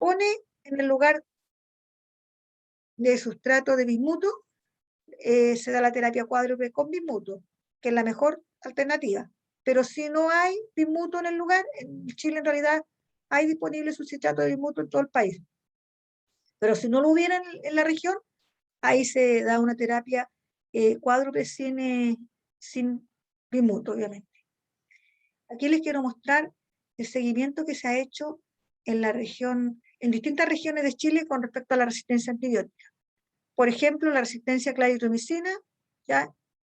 pone en el lugar de sustrato de bismuto, se da la terapia cuádruple con bismuto, que es la mejor alternativa. Pero si no hay bismuto en el lugar, en Chile en realidad hay disponible sustrato de bismuto en todo el país. Pero si no lo hubiera en la región, ahí se da una terapia cuádruple sin bismuto, obviamente. Aquí les quiero mostrar el seguimiento que se ha hecho en la región, en distintas regiones de Chile con respecto a la resistencia antibiótica. Por ejemplo, la resistencia a claritromicina, ya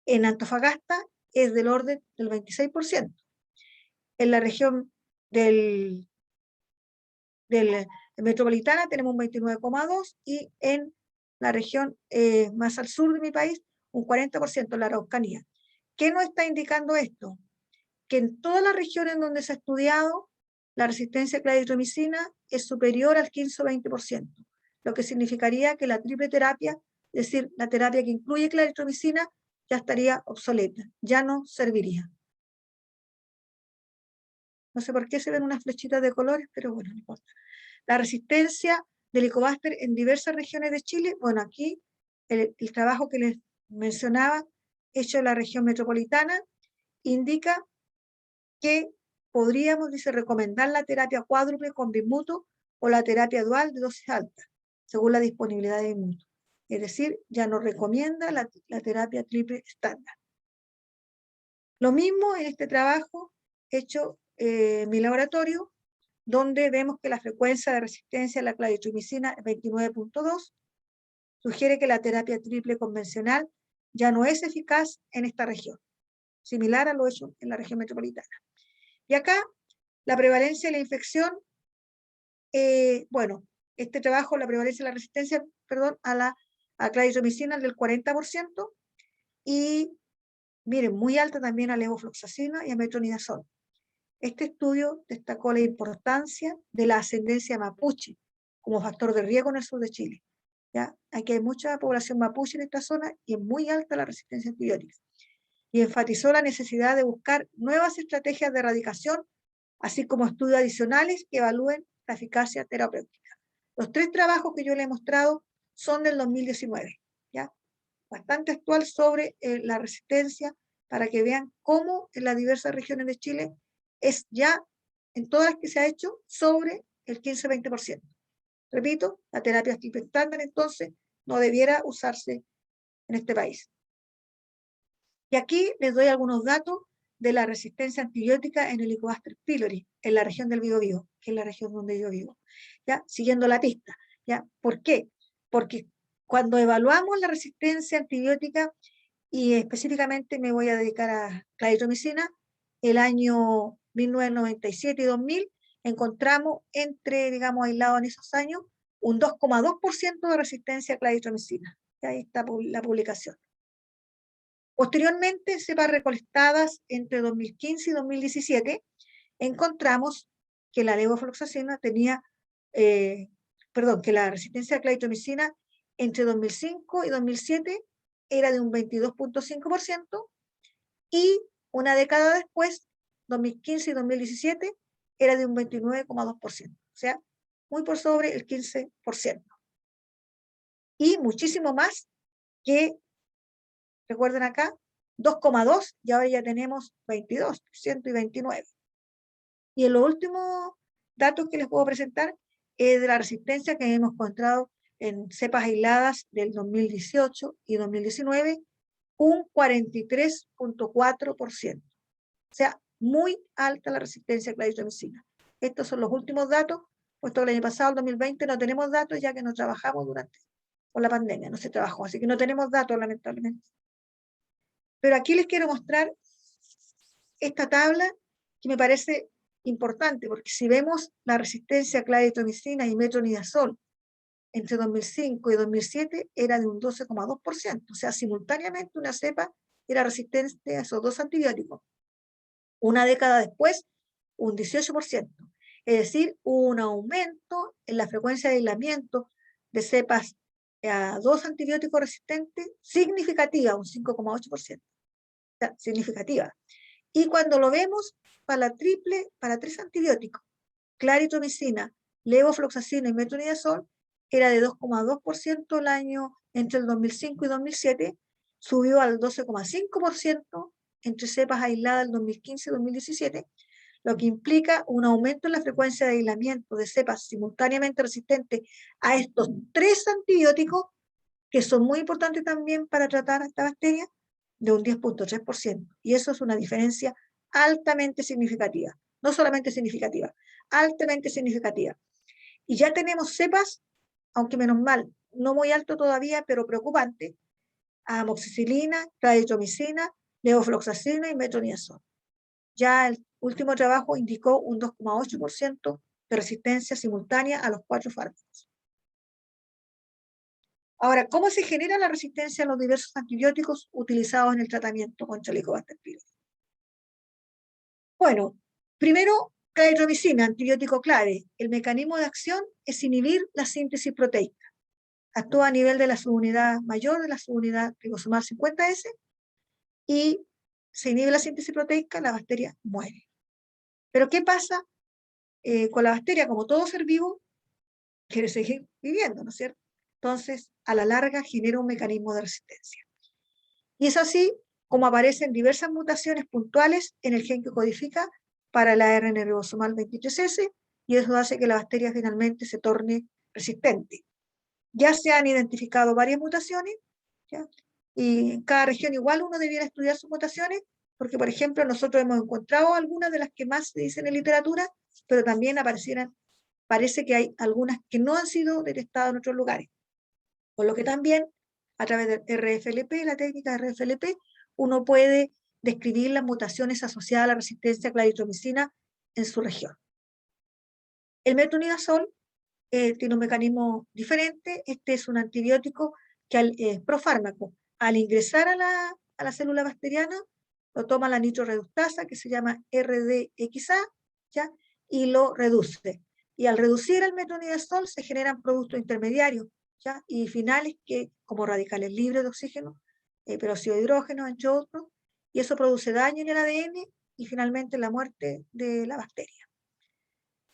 en Antofagasta es del orden del 26%. En la región del metropolitana tenemos un 29,2% y en la región más al sur de mi país un 40% en la Araucanía. ¿Qué nos está indicando esto? Que en todas las regiones donde se ha estudiado la resistencia a claritromicina es superior al 15 o 20%, lo que significaría que la triple terapia, es decir, la terapia que incluye claritromicina, ya estaría obsoleta, ya no serviría. No sé por qué se ven unas flechitas de colores, pero bueno, no importa. La resistencia del Helicobacter en diversas regiones de Chile, bueno, aquí el trabajo que les mencionaba, hecho en la región metropolitana, indica que podríamos, dice, recomendar la terapia cuádruple con bismuto o la terapia dual de dosis alta, según la disponibilidad de bismuto. Es decir, ya nos recomienda la terapia triple estándar. Lo mismo en este trabajo hecho en mi laboratorio, donde vemos que la frecuencia de resistencia a la claritromicina es 29,2, sugiere que la terapia triple convencional ya no es eficaz en esta región, similar a lo hecho en la región metropolitana. Y acá, la prevalencia de la infección, bueno, este trabajo, la prevalencia de la resistencia, perdón, a la claritromicina del 40%, y miren, muy alta también a levofloxacina y a metronidazol. Este estudio destacó la importancia de la ascendencia mapuche como factor de riesgo en el sur de Chile. ¿Ya? Aquí hay mucha población mapuche en esta zona y es muy alta la resistencia a antibióticos. Y enfatizó la necesidad de buscar nuevas estrategias de erradicación, así como estudios adicionales que evalúen la eficacia terapéutica. Los 3 trabajos que yo les he mostrado son del 2019, ¿ya? Bastante actual sobre la resistencia, para que vean cómo en las diversas regiones de Chile es ya, en todas las que se ha hecho, sobre el 15-20%. Repito, la terapia triple estándar entonces no debiera usarse en este país. Y aquí les doy algunos datos de la resistencia antibiótica en el Helicobacter pylori, en la región del Biobío, que es la región donde yo vivo, ¿ya? Siguiendo la pista, ¿ya? ¿Por qué? Porque cuando evaluamos la resistencia antibiótica, y específicamente me voy a dedicar a claritromicina, el año 1997 y 2000, encontramos entre, digamos, aislados en esos años, un 2,2% de resistencia a claritromicina. Ahí está la publicación. Posteriormente, cepas recolectadas entre 2015 y 2017, encontramos que la levofloxacina tenía, que la resistencia a claritromicina entre 2005 y 2007 era de un 22,5%, y una década después, 2015 y 2017, era de un 29,2%, o sea, muy por sobre el 15%. Y muchísimo más que, recuerden acá, 2,2, y ahora ya tenemos 22% y 29%. Y en los últimos datos que les puedo presentar es de la resistencia que hemos encontrado en cepas aisladas del 2018 y 2019, un 43,4%. O sea, muy alta la resistencia a claritromicina. Estos son los últimos datos, puesto que el año pasado, el 2020, no tenemos datos, ya que no trabajamos por la pandemia, no se trabajó, así que no tenemos datos, lamentablemente. Pero aquí les quiero mostrar esta tabla que me parece importante, porque si vemos la resistencia a claritromicina y metronidazol entre 2005 y 2007 era de un 12,2%, o sea, simultáneamente una cepa era resistente a esos 2 antibióticos. Una década después, un 18%, es decir, un aumento en la frecuencia de aislamiento de cepas a 2 antibióticos resistentes significativa, un 5,8%, o sea, significativa. Y cuando lo vemos para la triple, para 3 antibióticos, claritromicina, levofloxacina y metronidazol era de 2,2% el año entre el 2005 y 2007, subió al 12,5% entre cepas aisladas del 2015 y 2017, lo que implica un aumento en la frecuencia de aislamiento de cepas simultáneamente resistentes a estos 3 antibióticos, que son muy importantes también para tratar a esta bacteria, de un 10,3%. Y eso es una diferencia altamente significativa. No solamente significativa, altamente significativa. Y ya tenemos cepas, aunque menos mal, no muy alto todavía, pero preocupante, amoxicilina, claritromicina, levofloxacina y metronidazol. Ya el último trabajo indicó un 2,8% de resistencia simultánea a los 4 fármacos. Ahora, ¿cómo se genera la resistencia a los diversos antibióticos utilizados en el tratamiento contra el Helicobacter pylori? Bueno, primero, claritromicina, antibiótico clave. El mecanismo de acción es inhibir la síntesis proteica. Actúa a nivel de la subunidad mayor de la subunidad ribosomal 50S y se inhibe la síntesis proteica, la bacteria muere. Pero ¿qué pasa con la bacteria? Como todo ser vivo, quiere seguir viviendo, ¿no es cierto? Entonces, a la larga genera un mecanismo de resistencia. Y es así como aparecen diversas mutaciones puntuales en el gen que codifica para el ARN ribosomal 23S, y eso hace que la bacteria finalmente se torne resistente. Ya se han identificado varias mutaciones, ¿ya? Y en cada región igual uno debiera estudiar sus mutaciones, porque por ejemplo nosotros hemos encontrado algunas de las que más se dicen en literatura, pero también parece que hay algunas que no han sido detectadas en otros lugares. Por lo que también, a través del RFLP, la técnica de RFLP, uno puede describir las mutaciones asociadas a la resistencia a claritromicina en su región. El metronidazol tiene un mecanismo diferente. Este es un antibiótico que profármaco. Al ingresar a la célula bacteriana, lo toma la nitroreductasa, que se llama RDXA, ¿ya? Y lo reduce. Y al reducir el metronidazol se generan productos intermediarios, ¿ya? Y finales que, como radicales libres de oxígeno, peróxido de hidrógeno, entre otros, y eso produce daño en el ADN y finalmente la muerte de la bacteria.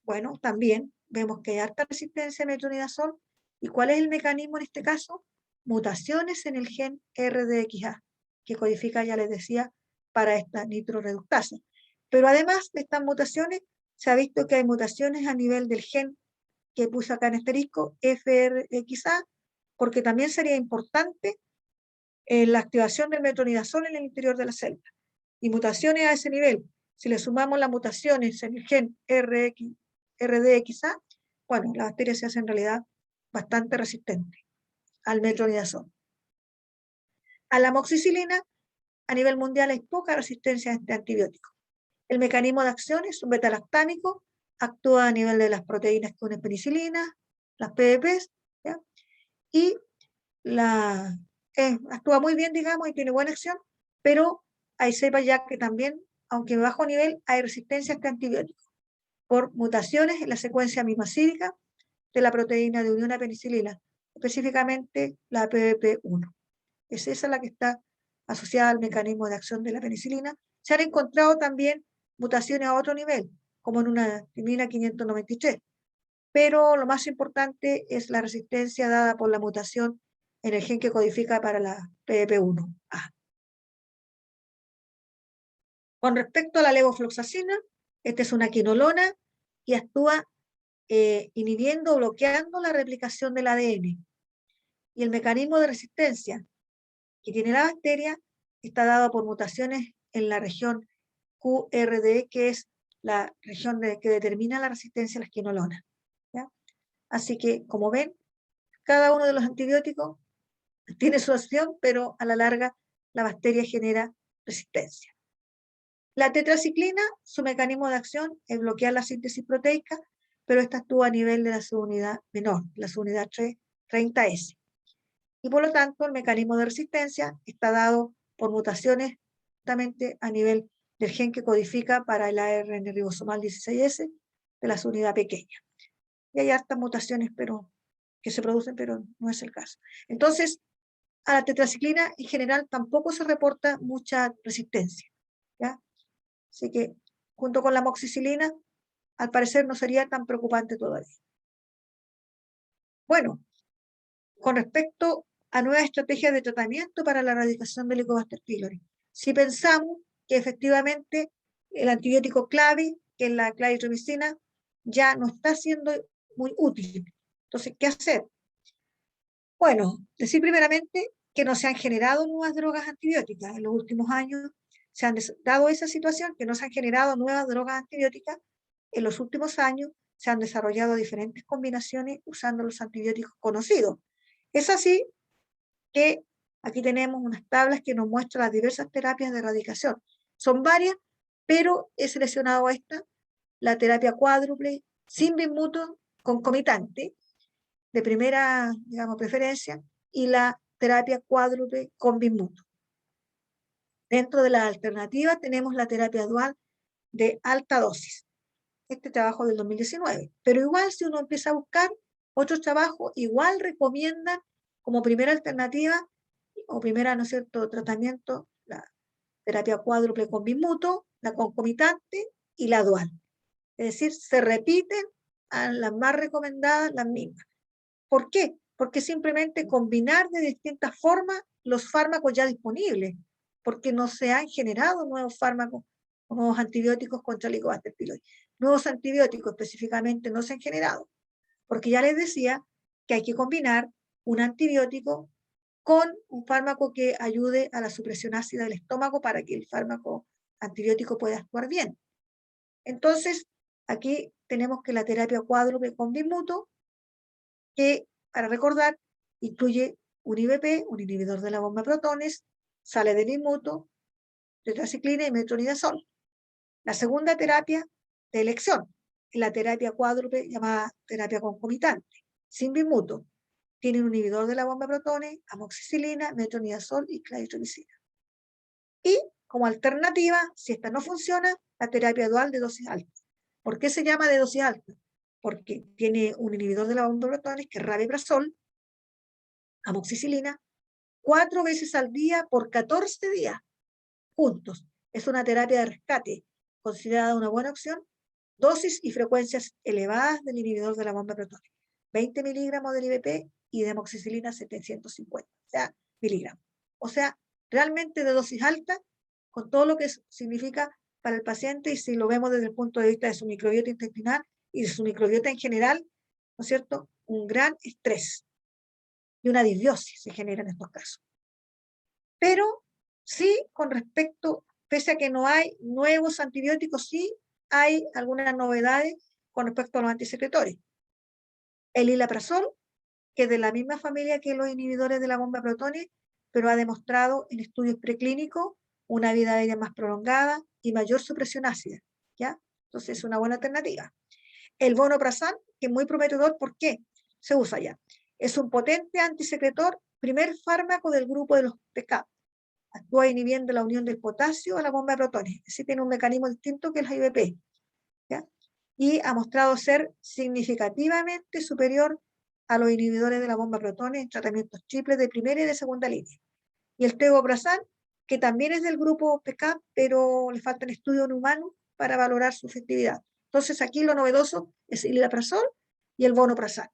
Bueno, también vemos que hay alta resistencia a metronidazol. ¿Y cuál es el mecanismo en este caso? Mutaciones en el gen RDXA, que codifica, ya les decía, para esta nitroreductasa. Pero además de estas mutaciones, se ha visto que hay mutaciones a nivel del gen que puse acá en asterisco, FRXA, porque también sería importante la activación del metronidazol en el interior de la célula. Y mutaciones a ese nivel, si le sumamos las mutaciones en el gen RDXA, bueno, la bacteria se hace en realidad bastante resistente al metronidazol. A la amoxicilina, a nivel mundial hay poca resistencia a este antibiótico. El mecanismo de acción es un beta-lactámico, actúa a nivel de las proteínas que unen penicilina, las PDPs, ¿ya? Y actúa muy bien, digamos, y tiene buena acción, pero hay cepas ya que también, aunque bajo nivel, hay resistencia a este antibiótico por mutaciones en la secuencia aminoácidica de la proteína de unión a penicilina, específicamente la PDP1. Es esa la que está asociada al mecanismo de acción de la penicilina. Se han encontrado también mutaciones a otro nivel, como en una timina 593, pero lo más importante es la resistencia dada por la mutación en el gen que codifica para la PDP1A. Con respecto a la levofloxacina, esta es una quinolona y actúa inhibiendo o bloqueando la replicación del ADN. Y el mecanismo de resistencia que tiene la bacteria está dado por mutaciones en la región QRD, que es la región que determina la resistencia a las quinolonas, ¿ya? Así que, como ven, cada uno de los antibióticos tiene su acción, pero a la larga la bacteria genera resistencia. La tetraciclina, su mecanismo de acción es bloquear la síntesis proteica, pero esta actúa a nivel de la subunidad menor, la subunidad 30S. Y por lo tanto, el mecanismo de resistencia está dado por mutaciones justamente a nivel del gen que codifica para el ARN ribosomal 16S de la subunidad pequeña. Y hay hartas mutaciones que se producen, pero no es el caso. Entonces, a la tetraciclina en general tampoco se reporta mucha resistencia, ¿ya? Así que, junto con la amoxicilina, al parecer no sería tan preocupante todavía. Bueno, con respecto a nuevas estrategias de tratamiento para la erradicación del Helicobacter pylori, si pensamos que efectivamente el antibiótico clave, que es la claritromicina, ya no está siendo muy útil. Entonces, ¿qué hacer? Bueno, decir primeramente que no se han generado nuevas drogas antibióticas. En los últimos años se han dado esa situación, que no se han generado nuevas drogas antibióticas. En los últimos años se han desarrollado diferentes combinaciones usando los antibióticos conocidos. Es así que aquí tenemos unas tablas que nos muestran las diversas terapias de erradicación. Son varias, pero he seleccionado esta, la terapia cuádruple, sin bismuto concomitante, de primera, digamos, preferencia, y la terapia cuádruple con bismuto. Dentro de las alternativas tenemos la terapia dual de alta dosis. Este trabajo del 2019. Pero igual si uno empieza a buscar otros trabajos, igual recomiendan como primera alternativa o primera, ¿no es cierto?, tratamiento, la terapia cuádruple con bismuto, la concomitante y la dual. Es decir, se repiten a las más recomendadas las mismas. ¿Por qué? Porque simplemente combinar de distintas formas los fármacos ya disponibles, porque no se han generado nuevos fármacos, nuevos antibióticos contra el Helicobacter pylori. Nuevos antibióticos específicamente no se han generado, porque ya les decía que hay que combinar un antibiótico con un fármaco que ayude a la supresión ácida del estómago para que el fármaco antibiótico pueda actuar bien. Entonces, aquí tenemos que la terapia cuádruple con bismuto, que, para recordar, incluye un IBP, un inhibidor de la bomba de protones, sale del bismuto, tetraciclina y metronidazol. La segunda terapia de elección es la terapia cuádruple llamada terapia concomitante, sin bismuto. Tiene un inhibidor de la bomba de protones, amoxicilina, metronidazol y claritromicina. Y como alternativa, si esta no funciona, la terapia dual de dosis alta. ¿Por qué se llama de dosis alta? Porque tiene un inhibidor de la bomba de protones, que es rabeprazol, amoxicilina, 4 veces al día por 14 días juntos. Es una terapia de rescate, considerada una buena opción. Dosis y frecuencias elevadas del inhibidor de la bomba de protones. 20 miligramos del IBP y de amoxicilina 750, o sea, miligramos. O sea, realmente de dosis alta, con todo lo que significa para el paciente, y si lo vemos desde el punto de vista de su microbiota intestinal y de su microbiota en general, ¿no es cierto? Un gran estrés y una disbiosis se genera en estos casos. Pero sí, con respecto, pese a que no hay nuevos antibióticos, sí hay algunas novedades con respecto a los antisecretores. El ilaprazol, que es de la misma familia que los inhibidores de la bomba de protones, pero ha demostrado en estudios preclínicos una vida aérea más prolongada y mayor supresión ácida, ¿ya? Entonces es una buena alternativa. El vonoprazan, que es muy prometedor, ¿por qué? Se usa ya. Es un potente antisecretor, primer fármaco del grupo de los PK. Actúa inhibiendo la unión del potasio a la bomba de protones. Así tiene un mecanismo distinto que el IBP, ¿ya? Y ha mostrado ser significativamente superior a los inhibidores de la bomba de protones en tratamientos triples de primera y de segunda línea. Y el tegoprazan, que también es del grupo PK, pero le faltan estudios en humanos para valorar su efectividad. Entonces aquí lo novedoso es el ilaprazol y el vonoprazan,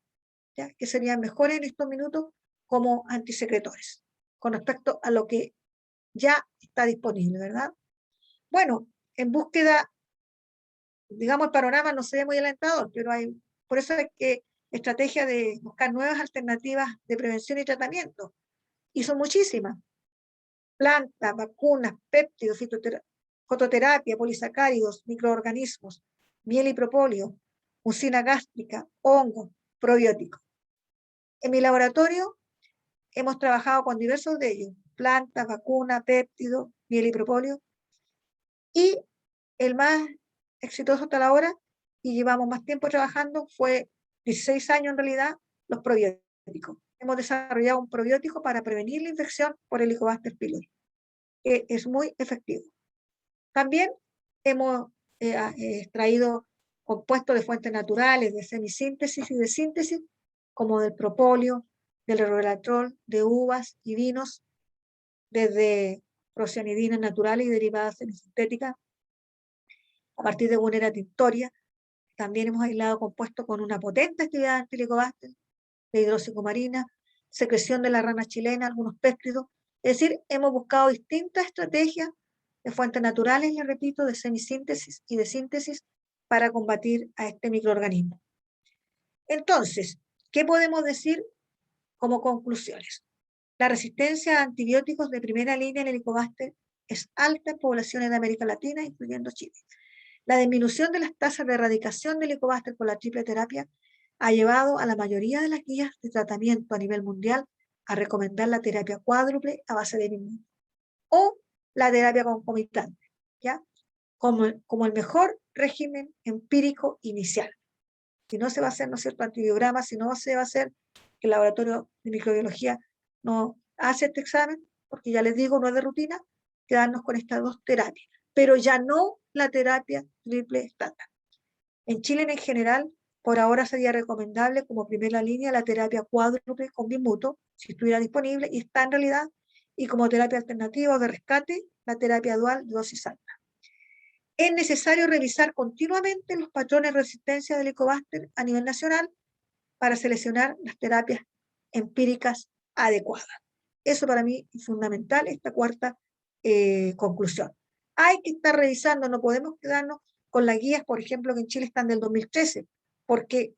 ¿ya? Que serían mejores en estos minutos como antisecretores, con respecto a lo que ya está disponible, ¿verdad? Bueno, en búsqueda, digamos, el panorama no se ve muy alentador, pero por eso hay que estrategia de buscar nuevas alternativas de prevención y tratamiento. Y son muchísimas. Plantas, vacunas, péptidos, fototerapia, polisacáridos, microorganismos, miel y propóleo, mucina gástrica, hongos, probióticos. En mi laboratorio hemos trabajado con diversos de ellos, plantas, vacunas, péptidos, miel y propóleo, y el más exitoso hasta la hora, y llevamos más tiempo trabajando, fue 16 años en realidad, los probióticos. Hemos desarrollado un probiótico para prevenir la infección por Helicobacter pylori, que es muy efectivo. También hemos extraído compuestos de fuentes naturales, de semisíntesis y de síntesis, como del propóleo, del resveratrol, de uvas y vinos, desde procyanidina naturales y derivadas semisintéticas, a partir de Bunera tinctoria. También hemos aislado compuestos con una potente actividad anti-Helicobacter, de hidróxido marina, secreción de la rana chilena, algunos péptidos. Es decir, hemos buscado distintas estrategias de fuentes naturales, les repito, de semisíntesis y de síntesis para combatir a este microorganismo. Entonces, ¿qué podemos decir como conclusiones? La resistencia a antibióticos de primera línea en el Helicobacter es alta en poblaciones de América Latina, incluyendo Chile. La disminución de las tasas de erradicación del Helicobacter con la triple terapia ha llevado a la mayoría de las guías de tratamiento a nivel mundial a recomendar la terapia cuádruple a base de inmuno o la terapia concomitante, ¿ya? Como el mejor régimen empírico inicial. Si no se va a hacer, ¿no es cierto?, antibiograma, si no se va a hacer, que el laboratorio de microbiología no hace este examen, porque ya les digo, no es de rutina, quedarnos con estas dos terapias, pero ya no la terapia triple estándar. En Chile en general, por ahora sería recomendable como primera línea la terapia cuádruple con bimuto, si estuviera disponible, y está en realidad, y como terapia alternativa o de rescate, la terapia dual de dosis alta. Es necesario revisar continuamente los patrones de resistencia del Helicobacter a nivel nacional para seleccionar las terapias empíricas adecuadas. Eso para mí es fundamental, esta cuarta conclusión. Hay que estar revisando, no podemos quedarnos con las guías, por ejemplo, que en Chile están del 2013, porque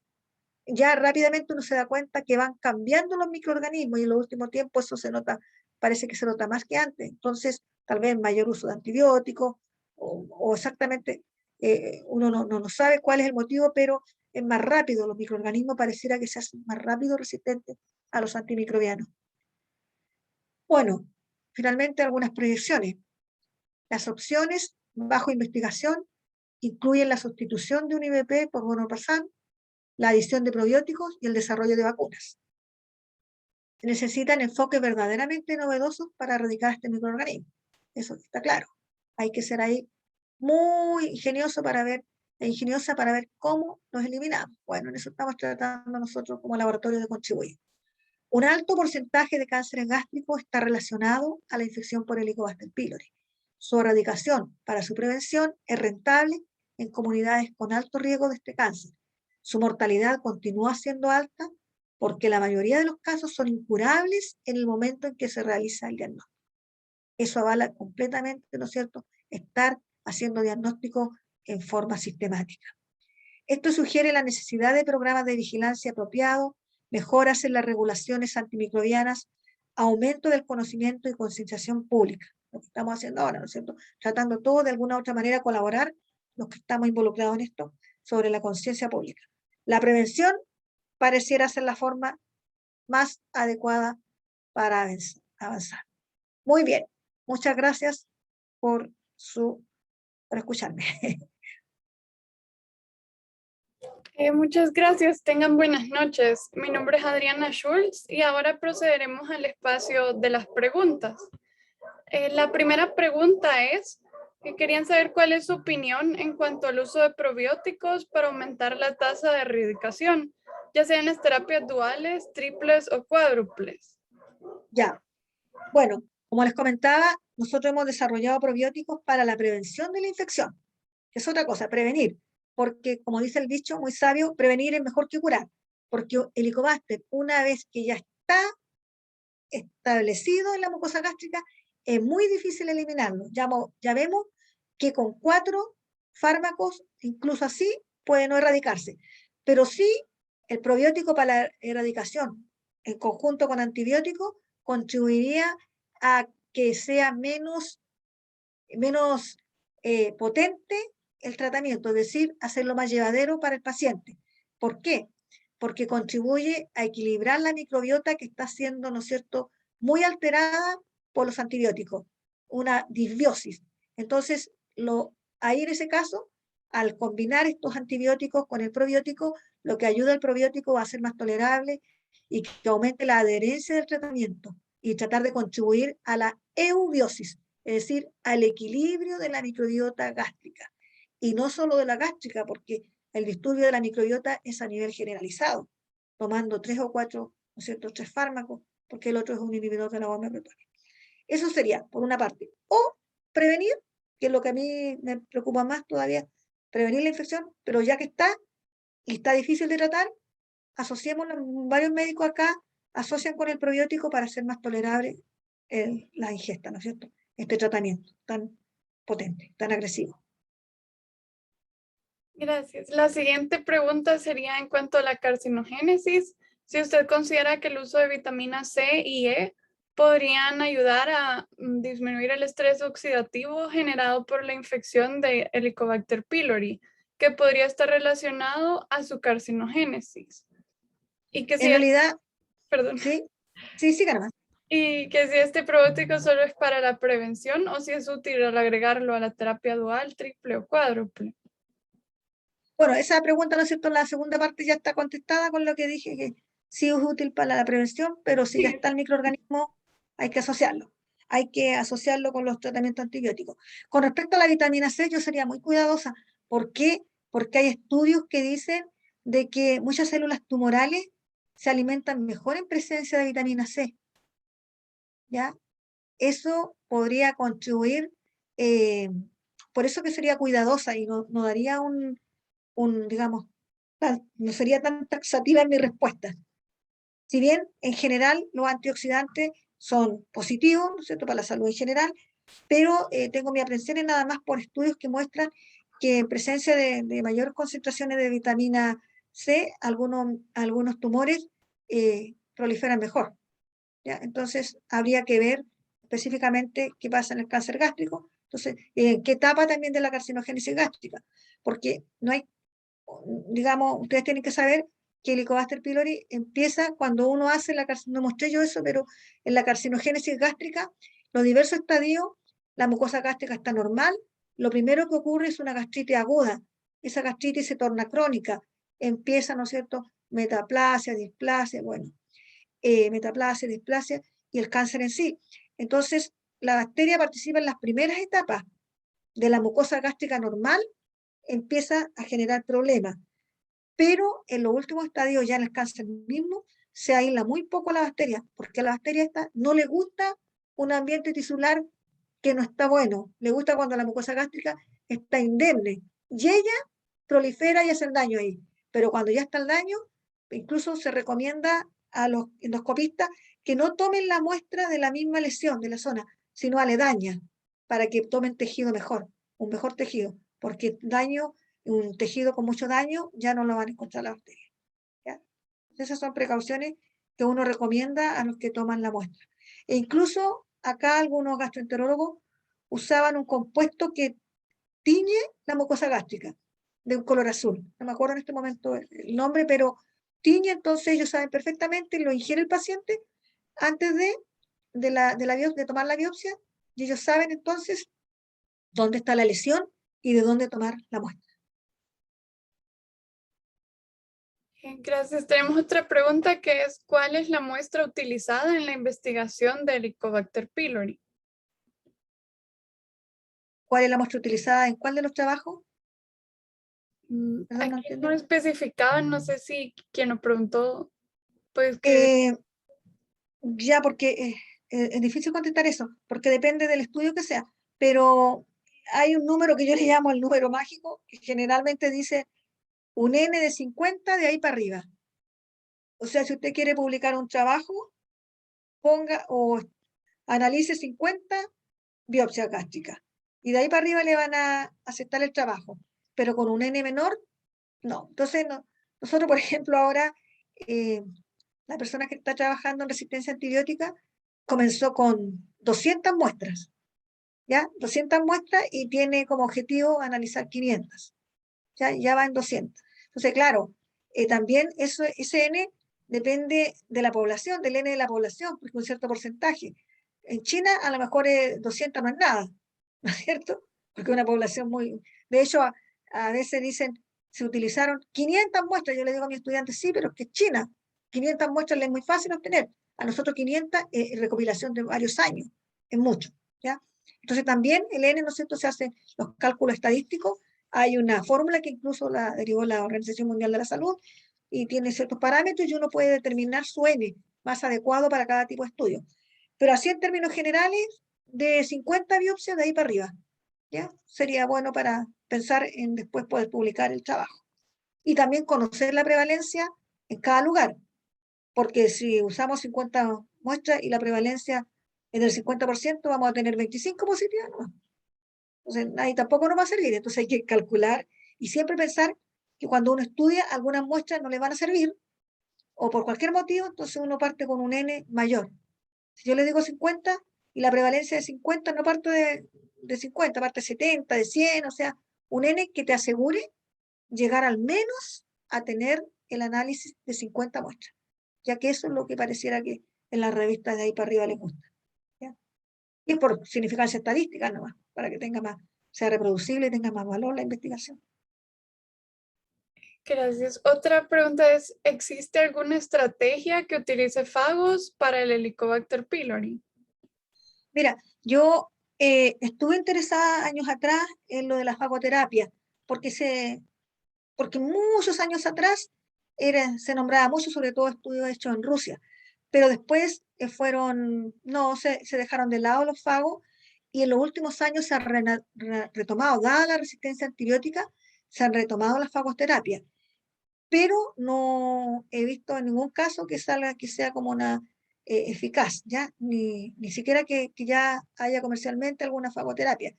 ya rápidamente uno se da cuenta que van cambiando los microorganismos y en los últimos tiempos eso se nota, parece que se nota más que antes. Entonces, tal vez mayor uso de antibióticos o exactamente uno no sabe cuál es el motivo, pero es más rápido. Los microorganismos pareciera que se hacen más rápido resistentes a los antimicrobianos. Bueno, finalmente algunas proyecciones. Las opciones bajo investigación incluyen la sustitución de un IBP por vonoprazan, la adición de probióticos y el desarrollo de vacunas. Se necesitan enfoques verdaderamente novedosos para erradicar este microorganismo. Eso está claro. Hay que ser ahí muy ingeniosa para ver cómo los eliminamos. Bueno, en eso estamos tratando nosotros como laboratorio de contribuir. Un alto porcentaje de cánceres gástricos está relacionado a la infección por Helicobacter pylori. Su erradicación para su prevención es rentable en comunidades con alto riesgo de este cáncer. Su mortalidad continúa siendo alta porque la mayoría de los casos son incurables en el momento en que se realiza el diagnóstico. Eso avala completamente, ¿no es cierto?, estar haciendo diagnóstico en forma sistemática. Esto sugiere la necesidad de programas de vigilancia apropiados, mejoras en las regulaciones antimicrobianas, aumento del conocimiento y concienciación pública, lo que estamos haciendo ahora, ¿no es cierto?, tratando todo de alguna u otra manera colaborar los que estamos involucrados en esto sobre la conciencia pública. La prevención pareciera ser la forma más adecuada para avanzar. Muy bien, muchas gracias por escucharme. Muchas gracias, tengan buenas noches. Mi nombre es Adriana Schultz y ahora procederemos al espacio de las preguntas. La primera pregunta es que querían saber cuál es su opinión en cuanto al uso de probióticos para aumentar la tasa de erradicación, ya sean las terapias duales, triples o cuádruples. Ya, bueno, como les comentaba, nosotros hemos desarrollado probióticos para la prevención de la infección, que es otra cosa, prevenir, porque como dice el dicho muy sabio, prevenir es mejor que curar, porque el Helicobacter, una vez que ya está establecido en la mucosa gástrica, es muy difícil eliminarlo. Ya vemos que con 4 fármacos, incluso así, puede no erradicarse, pero sí el probiótico para la erradicación en conjunto con antibióticos contribuiría a que sea menos potente el tratamiento, es decir, hacerlo más llevadero para el paciente. ¿Por qué? Porque contribuye a equilibrar la microbiota que está siendo, ¿no es cierto?, muy alterada por los antibióticos, una disbiosis. Entonces, ahí en ese caso, al combinar estos antibióticos con el probiótico, lo que ayuda al probiótico va a ser más tolerable y que aumente la adherencia del tratamiento y tratar de contribuir a la eubiosis, es decir, al equilibrio de la microbiota gástrica. Y no solo de la gástrica, porque el disturbio de la microbiota es a nivel generalizado, tomando 3 o 4, ¿no es cierto?, 3 fármacos, porque el otro es un inhibidor de la bomba protónica. Eso sería, por una parte. O prevenir, que es lo que a mí me preocupa más todavía, prevenir la infección, pero ya que está, y está difícil de tratar, varios médicos acá asocian con el probiótico para hacer más tolerable la ingesta, ¿no es cierto? Este tratamiento tan potente, tan agresivo. Gracias. La siguiente pregunta sería en cuanto a la carcinogénesis. Si usted considera que el uso de vitamina C y E podrían ayudar a disminuir el estrés oxidativo generado por la infección de Helicobacter pylori, que podría estar relacionado a su carcinogénesis. Y que En si, realidad, perdón, sí, sí, Carmen. y que si este probiótico solo es para la prevención o si es útil al agregarlo a la terapia dual, triple o cuádruple. Bueno, esa pregunta, ¿no es cierto? La segunda parte ya está contestada con lo que dije, que sí es útil para la prevención, pero si ya Sí. está el microorganismo, hay que asociarlo. Hay que asociarlo con los tratamientos antibióticos. Con respecto a la vitamina C, yo sería muy cuidadosa. ¿Por qué? Porque hay estudios que dicen de que muchas células tumorales se alimentan mejor en presencia de vitamina C. ¿Ya? Eso podría contribuir, por eso que sería cuidadosa y no daría digamos, no sería tan taxativa en mi respuesta. Si bien en general los antioxidantes son positivos, ¿no es cierto?, para la salud en general, pero tengo mis aprensiones nada más por estudios que muestran que en presencia de mayores concentraciones de vitamina C, algunos tumores proliferan mejor. ¿Ya? Entonces, habría que ver específicamente qué pasa en el cáncer gástrico, entonces, en qué etapa también de la carcinogénesis gástrica, porque no hay, digamos, ustedes tienen que saber que el Helicobacter pylori empieza cuando uno hace no mostré yo eso, pero en la carcinogénesis gástrica, los diversos estadios, la mucosa gástrica está normal, lo primero que ocurre es una gastritis aguda, esa gastritis se torna crónica, empieza, ¿no es cierto?, metaplasia, displasia, bueno, metaplasia, displasia y el cáncer en sí. Entonces, la bacteria participa en las primeras etapas de la mucosa gástrica normal, empieza a generar problemas, pero en los últimos estadios, ya en el cáncer mismo, se aísla muy poco la bacteria, porque a la bacteria esta no le gusta un ambiente tisular que no está bueno, le gusta cuando la mucosa gástrica está indemne, y ella prolifera y hace el daño ahí, pero cuando ya está el daño, incluso se recomienda a los endoscopistas que no tomen la muestra de la misma lesión de la zona, sino aledaña, para que tomen tejido mejor, un mejor tejido, porque un tejido con mucho daño ya no lo van a encontrar la bacteria. ¿Ya? Esas son precauciones que uno recomienda a los que toman la muestra. E incluso acá algunos gastroenterólogos usaban un compuesto que tiñe la mucosa gástrica de un color azul. No me acuerdo en este momento el nombre, pero tiñe, entonces ellos saben perfectamente, lo ingiere el paciente antes de tomar la biopsia, y ellos saben entonces dónde está la lesión y de dónde tomar la muestra. Gracias. Tenemos otra pregunta que es, ¿cuál es la muestra utilizada en la investigación de Helicobacter pylori? ¿Cuál es la muestra utilizada en cuál de los trabajos? Perdón, no Aquí entendí. no especificaban, no sé si quien lo preguntó, pues que Ya, porque es difícil contestar eso, porque depende del estudio que sea, pero hay un número que yo le llamo el número mágico, que generalmente dice un N de 50 de ahí para arriba. O sea, si usted quiere publicar un trabajo, ponga o analice 50 biopsias gástricas, y de ahí para arriba le van a aceptar el trabajo, pero con un N menor, no. Entonces, nosotros, por ejemplo, ahora, la persona que está trabajando en resistencia antibiótica comenzó con 200 muestras, ¿ya? 200 muestras y tiene como objetivo analizar 500, ya va en 200. Entonces, claro, también ese N depende de la población, del N de la población, porque un cierto porcentaje. En China a lo mejor 200 no es nada, ¿no es cierto? Porque es una población muy... De hecho, a veces dicen, se utilizaron 500 muestras. Yo le digo a mis estudiantes, sí, pero es que China, 500 muestras es muy fácil obtener. A nosotros 500 es recopilación de varios años, es mucho, ¿ya? Entonces también el N, ¿no es cierto?, se hacen los cálculos estadísticos. Hay una fórmula que incluso la derivó la Organización Mundial de la Salud y tiene ciertos parámetros y uno puede determinar su N más adecuado para cada tipo de estudio. Pero así en términos generales, de 50 biopsias de ahí para arriba, ¿ya? Sería bueno para pensar en después poder publicar el trabajo. Y también conocer la prevalencia en cada lugar, porque si usamos 50 muestras y la prevalencia es del 50%, vamos a tener 25 positivas, ¿no? Entonces, ahí tampoco nos va a servir. Entonces hay que calcular y siempre pensar que cuando uno estudia, algunas muestras no le van a servir, o por cualquier motivo, entonces uno parte con un N mayor. Si yo le digo 50 y la prevalencia de 50, no parte de 50, parte de 70, de 100, o sea, un N que te asegure llegar al menos a tener el análisis de 50 muestras, ya que eso es lo que pareciera que en las revistas de ahí para arriba les gusta. ¿Ya? Y es por significancia estadística nomás, para que tenga más, sea reproducible y tenga más valor la investigación. Gracias. Otra pregunta es, ¿existe alguna estrategia que utilice fagos para el Helicobacter pylori? Mira, yo estuve interesada años atrás en lo de la fagoterapia, porque muchos años atrás se nombraba mucho, sobre todo estudios hechos en Rusia, pero después no, se dejaron de lado los fagos y en los últimos años se han retomado, dada la resistencia antibiótica, se han retomado las fagoterapias, pero no he visto en ningún caso que salga que sea como una eficaz, ¿ya? Ni siquiera que ya haya comercialmente alguna fagoterapia.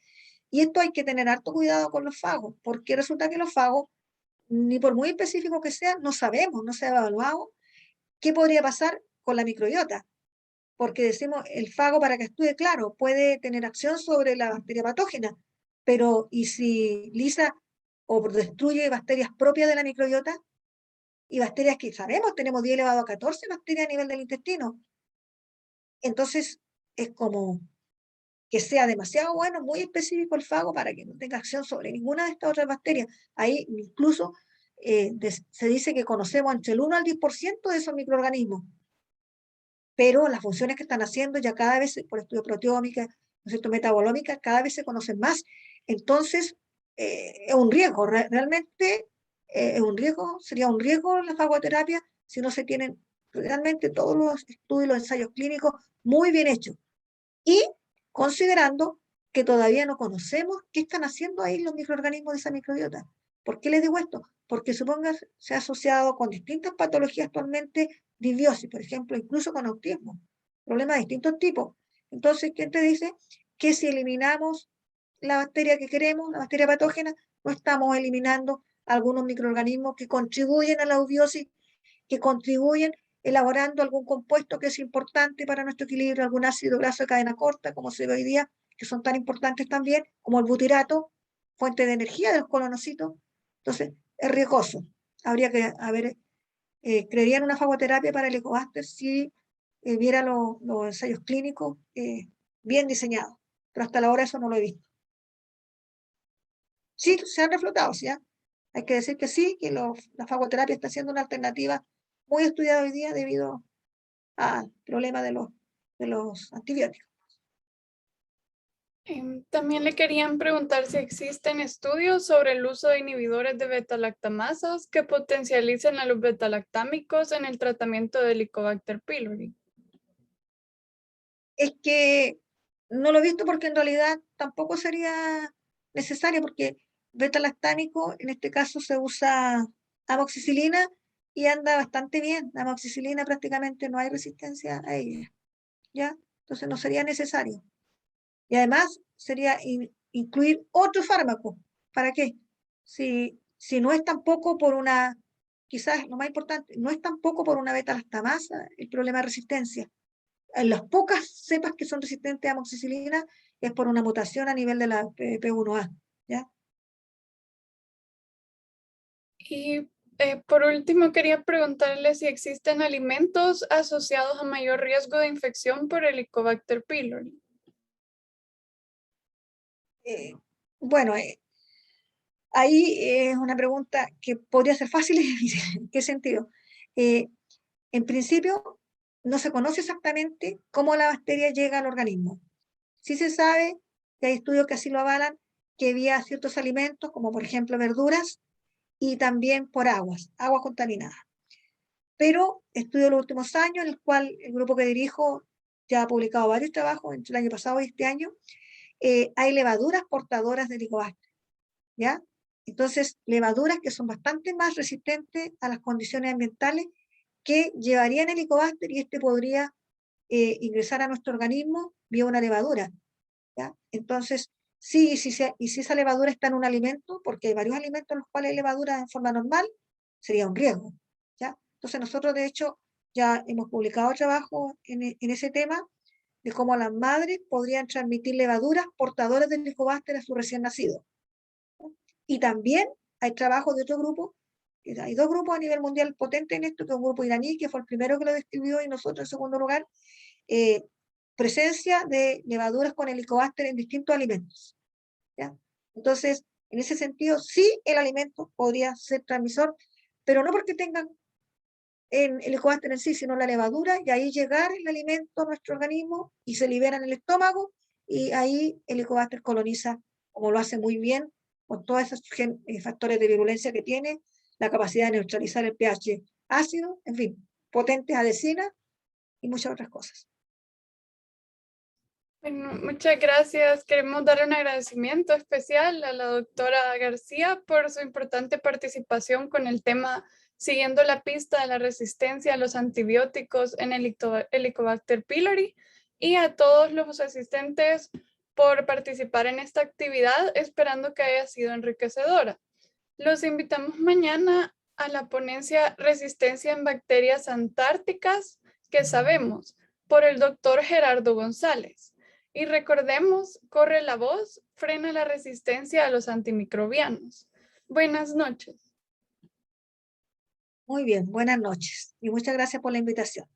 Y esto hay que tener harto cuidado con los fagos, porque resulta que los fagos, ni por muy específico que sean, no sabemos, no se ha evaluado qué podría pasar con la microbiota. Porque decimos, el fago para que estudie, claro, puede tener acción sobre la bacteria patógena, pero ¿y si lisa o destruye bacterias propias de la microbiota? Y bacterias que sabemos, tenemos 10 elevado a 14 bacterias a nivel del intestino. Entonces, es como que sea demasiado bueno, muy específico el fago para que no tenga acción sobre ninguna de estas otras bacterias. Ahí incluso se dice que conocemos entre el 1 al 10% de esos microorganismos, pero las funciones que están haciendo ya cada vez, por estudio proteómica, ¿no es cierto?, metabolómica, cada vez se conocen más. Entonces, es un riesgo, realmente es un riesgo, sería un riesgo la fagoterapia si no se tienen realmente todos los estudios, los ensayos clínicos muy bien hechos. Y considerando que todavía no conocemos qué están haciendo ahí los microorganismos de esa microbiota. ¿Por qué les digo esto? Porque suponga se ha asociado con distintas patologías actualmente, disbiosis, por ejemplo, incluso con autismo, problemas de distintos tipos. Entonces, ¿quién te dice que si eliminamos la bacteria que queremos, la bacteria patógena, no estamos eliminando algunos microorganismos que contribuyen a la eubiosis, que contribuyen elaborando algún compuesto que es importante para nuestro equilibrio, algún ácido graso de cadena corta, como se ve hoy día, que son tan importantes también, como el butirato, fuente de energía de los colonocitos. Entonces, es riesgoso. Habría que creería en una fagoterapia para el Helicobacter si viera los ensayos clínicos bien diseñados, pero hasta la hora eso no lo he visto. Sí, se han reflotado, ¿sí? Hay que decir que sí, que la fagoterapia está siendo una alternativa muy estudiada hoy día debido al problema de los antibióticos. También le querían preguntar si existen estudios sobre el uso de inhibidores de beta-lactamasas que potencialicen a los beta-lactámicos en el tratamiento del Helicobacter pylori. Es que no lo he visto porque en realidad tampoco sería necesario, porque beta-lactámico, en este caso se usa amoxicilina y anda bastante bien. La amoxicilina prácticamente no hay resistencia a ella, ¿ya? Entonces no sería necesario. Y además sería incluir otro fármaco. ¿Para qué? Si no es tampoco por una, quizás lo más importante, no es tampoco por una beta-lactamasa el problema de resistencia. En las pocas cepas que son resistentes a amoxicilina es por una mutación a nivel de la P1A, ¿ya? Y por último, quería preguntarle si existen alimentos asociados a mayor riesgo de infección por Helicobacter pylori. Eh, bueno, ahí es una pregunta que podría ser fácil y difícil. ¿En qué sentido? En principio, no se conoce exactamente cómo la bacteria llega al organismo. Sí se sabe, que hay estudios que así lo avalan, que vía ciertos alimentos, como por ejemplo verduras, y también por aguas contaminadas. Pero estudio de los últimos años, en el cual el grupo que dirijo ya ha publicado varios trabajos entre el año pasado y este año, hay levaduras portadoras de Helicobacter, ¿ya? Entonces, levaduras que son bastante más resistentes a las condiciones ambientales que llevarían el Helicobacter y este podría ingresar a nuestro organismo vía una levadura, ¿ya? Entonces, sí, y si esa levadura está en un alimento, porque hay varios alimentos en los cuales hay levadura en forma normal, sería un riesgo, ¿ya? Entonces nosotros, de hecho, ya hemos publicado trabajo en ese tema, de cómo las madres podrían transmitir levaduras portadoras del Helicobacter a su recién nacido. Y también hay trabajo de otro grupo, hay dos grupos a nivel mundial potentes en esto, que es un grupo iraní, que fue el primero que lo describió, y nosotros en segundo lugar, presencia de levaduras con Helicobacter en distintos alimentos, ¿ya? Entonces, en ese sentido, sí el alimento podría ser transmisor, pero no porque tengan el Helicobacter en sí, sino la levadura, y ahí llegar el alimento a nuestro organismo y se libera en el estómago, y ahí el Helicobacter coloniza, como lo hace muy bien, con todos esos factores de virulencia que tiene, la capacidad de neutralizar el pH ácido, en fin, potentes adhesinas y muchas otras cosas. Bueno, muchas gracias. Queremos dar un agradecimiento especial a la doctora García por su importante participación con el tema siguiendo la pista de la resistencia a los antibióticos en el Helicobacter pylori, y a todos los asistentes por participar en esta actividad, esperando que haya sido enriquecedora. Los invitamos mañana a la ponencia Resistencia en Bacterias Antárticas, que sabemos, por el doctor Gerardo González. Y recordemos, corre la voz, frena la resistencia a los antimicrobianos. Buenas noches. Muy bien, buenas noches y muchas gracias por la invitación.